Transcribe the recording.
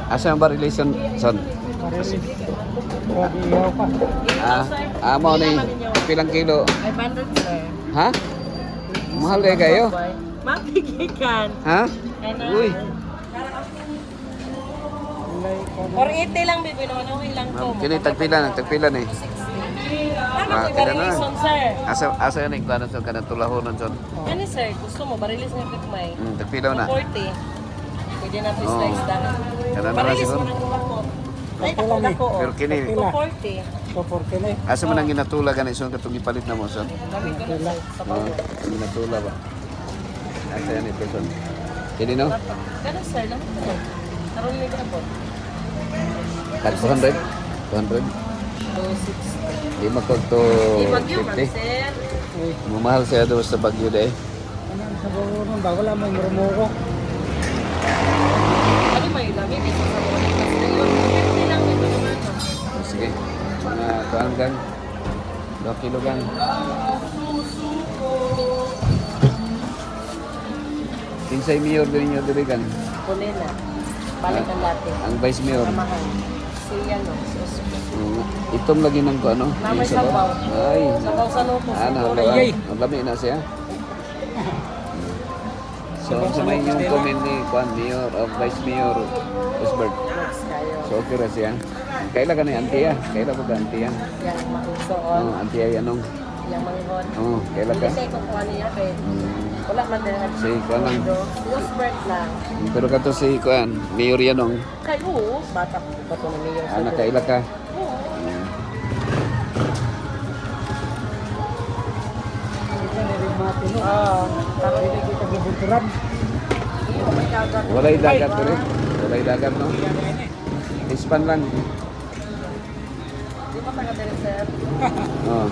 Asa ang ba relation, son? Grabe ihaw pa. Mo ni pilang kilo? 500 sir. Ha? Mahal kayo? Mapigikan. Ha? Uy. 480 lang bibi no ilang to. Kini tagpila ni. Ano Ah, ko kailan na? barilison sir? Asa yan yung son kana tulahonon son? Ano sir, gusto mo barilis ng tikmay? Tagpila na. 40. Pwede na to Oo. slice dahon. Kana na Barilis siguro. mo ng ulang ko. Ay, ako. Pero kini 240. So, 40 na eh. asa man ang ginatula gani son katong gipalit na mo son? Dami ko na sa Oh, ginatula ba? Asa yan ito son? Kini no? Ganun sir, lang ito. Karoon may grabot. Tag 200? 200? 260. Di magkog to Ibagyo man 50. sir. Mumahal siya doon sa Bagyo deh. Ano ang sabaw nun ba? Wala may marumuko. Ano may lamig? Isa sa mga likas na yun. 50 lang ito naman. Sige. Mga kuan gang. 2 kilo gang. Kinsay mayor din nyo diri gang. Kunin na. Balik ang dati. Ang vice mayor. Samahan. Si ano, si Oscar. Itom lagi ng ko ano. Na may yung sabaw. sabaw. Ay. Sabaw sa loob. Ay. Ang lami na siya. So, sa may yung comment ni Juan Mayor of Vice Mayor Osbert. So, okay ra siya. Kaila ka na yung auntie ya? Kaila ko ka auntie ya? Yang makusoon. Auntie ya yanong. Yang manghon. Kaila ka? Hindi ko kuha niya kay wala man din. Si Kuan lang. Oscar lang. Pero kato si Kuan, Mayor yanong. Kay oo. Bata pa to na mayor. Anak kaila ka? Ito na rin mga tino. Taro Hindi kita gibunturan. Walay dagat ko rin. Walay dagat no? Ispan lang. Di ba taga dire sir? Oh.